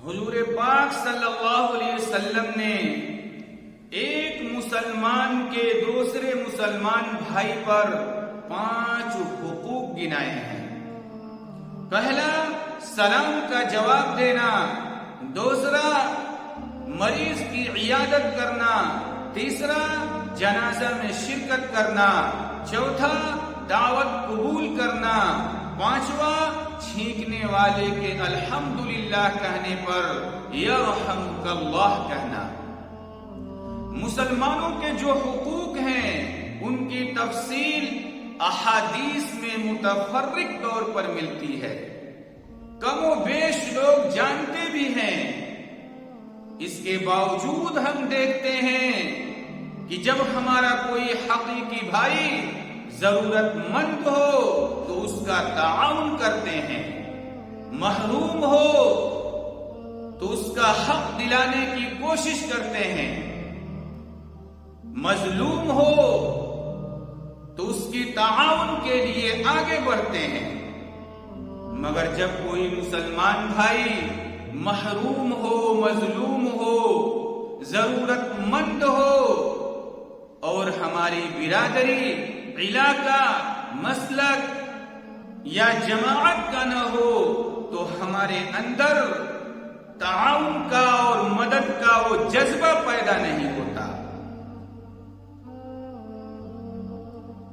حضور پاک صلی اللہ علیہ وسلم نے ایک مسلمان کے دوسرے مسلمان بھائی پر 5 حقوق گنائے ہیں۔ پہلا، سلام کا جواب دینا، دوسرا مریض کی عیادت کرنا، تیسرا جنازہ میں شرکت کرنا، چوتھا دعوت قبول کرنا، پانچواں چھینکنے والے کے الحمدللہ کہنے پر یرحمک اللہ کہنا۔ مسلمانوں کے جو حقوق ہیں ان کی تفصیل احادیث میں متفرق طور پر ملتی ہے، کم و بیش لوگ جانتے بھی ہیں۔ اس کے باوجود ہم دیکھتے ہیں کہ جب ہمارا کوئی حقیقی بھائی ضرورت مند ہو تو اس کا تعاون کرتے ہیں، محروم ہو تو اس کا حق دلانے کی کوشش کرتے ہیں، مظلوم ہو تو اس کی تعاون کے لیے آگے بڑھتے ہیں۔ مگر جب کوئی مسلمان بھائی محروم ہو، مظلوم ہو، ضرورت مند ہو اور ہماری برادری، علاقہ، مسلک یا جماعت کا نہ ہو تو ہمارے اندر تعاون کا اور مدد کا وہ جذبہ پیدا نہیں ہوتا۔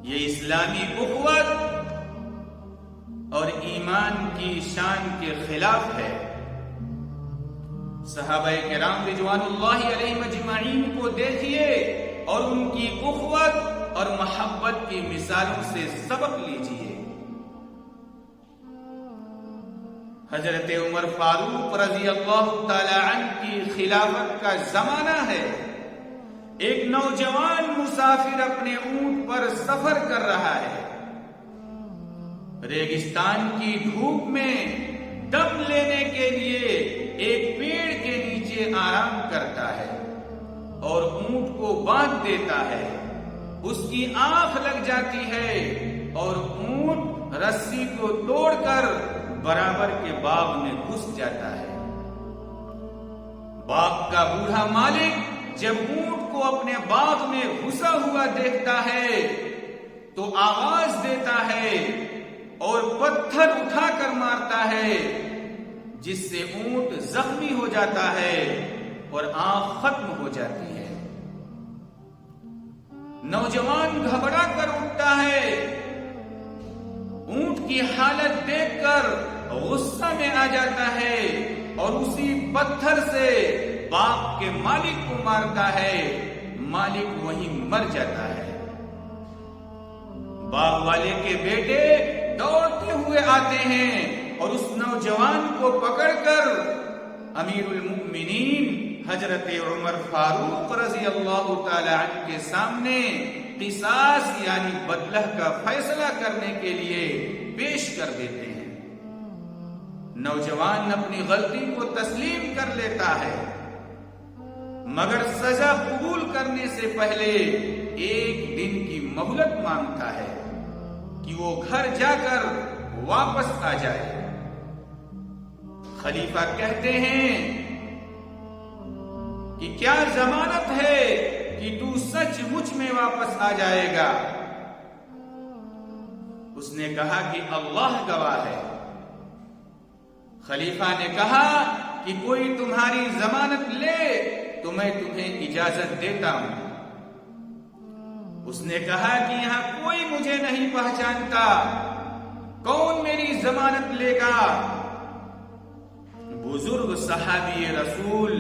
یہ اسلامی اخوت اور ایمان کی شان کے خلاف ہے۔ صحابہ کرام رضوان اللہ علیہ مجمعین کو دیکھیے اور ان کی اخوت اور محبت کی مثالوں سے سبق لیجیے۔ حضرت عمر فاروق رضی اللہ تعالی عنہ کی خلافت کا زمانہ ہے۔ ایک نوجوان مسافر اپنے اونٹ پر سفر کر رہا ہے، ریگستان کی دھوپ میں دم لینے کے لیے ایک پیڑ کے نیچے آرام کرتا ہے اور اونٹ کو باندھ دیتا ہے۔ اس کی آنکھ لگ جاتی ہے اور اونٹ رسی کو توڑ کر برابر کے باغ میں گھس جاتا ہے۔ باغ کا بوڑھا مالک جب اونٹ کو اپنے باغ میں گھسا ہوا دیکھتا ہے تو آواز دیتا ہے اور پتھر اٹھا کر مارتا ہے، جس سے اونٹ زخمی ہو جاتا ہے اور آنکھ ختم ہو جاتی ہے۔ نوجوان گھبرا کر اٹھتا ہے، اونٹ کی حالت دیکھ کر غصہ میں آ جاتا ہے اور اسی پتھر سے باغ کے مالک کو مارتا ہے۔ مالک وہیں مر جاتا ہے۔ باغ والے کے بیٹے دوڑتے ہوئے آتے ہیں اور اس نوجوان کو پکڑ کر امیر المؤمنین حضرت عمر فاروق رضی اللہ تعالی عنہ کے سامنے قصاص یعنی بدلہ کا فیصلہ کرنے کے لیے پیش کر دیتے ہیں۔ نوجوان اپنی غلطی کو تسلیم کر لیتا ہے، مگر سزا قبول کرنے سے پہلے 1 دن کی مہلت مانگتا ہے کہ وہ گھر جا کر واپس آ جائے۔ خلیفہ کہتے ہیں کہ کیا ضمانت ہے کہ تو سچ مچ میں واپس آ جائے گا؟ اس نے کہا کہ اللہ گواہ ہے۔ خلیفہ نے کہا کہ کوئی تمہاری ضمانت لے تو میں تمہیں اجازت دیتا ہوں۔ اس نے کہا کہ یہاں کوئی مجھے نہیں پہچانتا، کون میری ضمانت لے گا؟ بزرگ صحابی رسول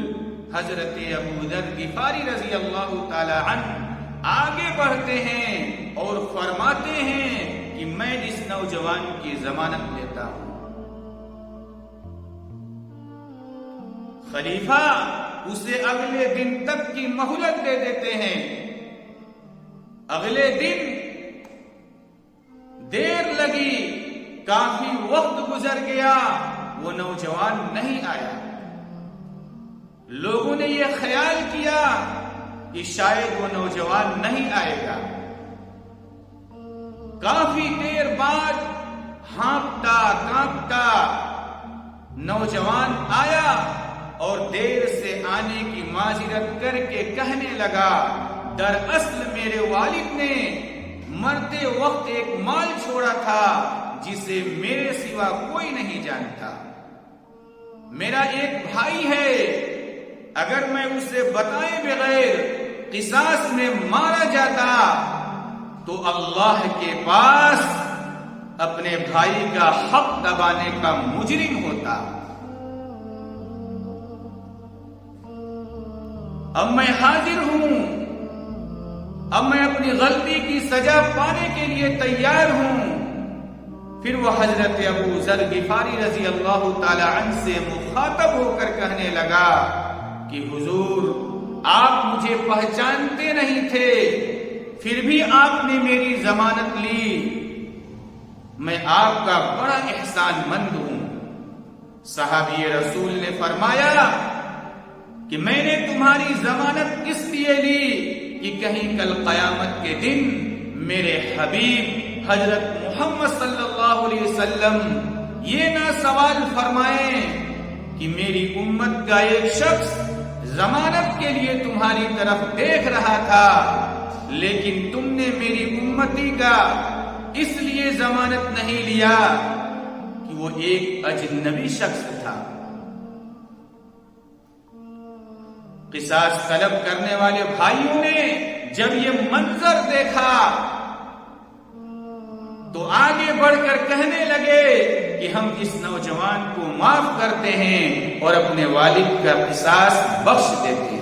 حضرت ابو ذر غفاری رضی اللہ تعالی عنہ آگے بڑھتے ہیں اور فرماتے ہیں کہ میں اس نوجوان کی ضمانت لیتا ہوں۔ خلیفہ اسے اگلے دن تک کی مہلت دے دیتے ہیں۔ اگلے دن دیر لگی، کافی وقت گزر گیا، وہ نوجوان نہیں آیا۔ لوگوں نے یہ خیال کیا کہ شاید وہ نوجوان نہیں آئے گا۔ کافی دیر بعد ہانپتا کانپتا نوجوان آیا اور دیر سے آنے کی معذرت کر کے کہنے لگا، دراصل میرے والد نے مرتے وقت ایک مال چھوڑا تھا جسے میرے سوا کوئی نہیں جانتا۔ میرا ایک بھائی ہے، اگر میں اسے بتائے بغیر قصاص میں مارا جاتا تو اللہ کے پاس اپنے بھائی کا حق دبانے کا مجرم ہوتا۔ اب میں حاضر ہوں، اب میں اپنی غلطی کی سزا پانے کے لیے تیار ہوں۔ پھر وہ حضرت ابو ذر غفاری رضی اللہ تعالی عنہ سے مخاطب ہو کر کہنے لگا کہ حضور، آپ مجھے پہچانتے نہیں تھے، پھر بھی آپ نے میری ضمانت لی، میں آپ کا بڑا احسان مند ہوں۔ صحابی رسول نے فرمایا کہ میں نے تمہاری ضمانت کس لیے لی کہ کہیں کل قیامت کے دن میرے حبیب حضرت محمد صلی اللہ علیہ وسلم یہ نہ سوال فرمائیں کہ میری امت کا ایک شخص ضمانت کے لیے تمہاری طرف دیکھ رہا تھا، لیکن تم نے میری امتی کا اس لیے ضمانت نہیں لیا کہ وہ ایک اجنبی شخص تھا۔ قصاص طلب کرنے والے بھائیوں نے جب یہ منظر دیکھا تو آگے بڑھ کر کہنے لگے کہ ہم اس نوجوان کو معاف کرتے ہیں اور اپنے والد کا قصاص بخش دیتے ہیں۔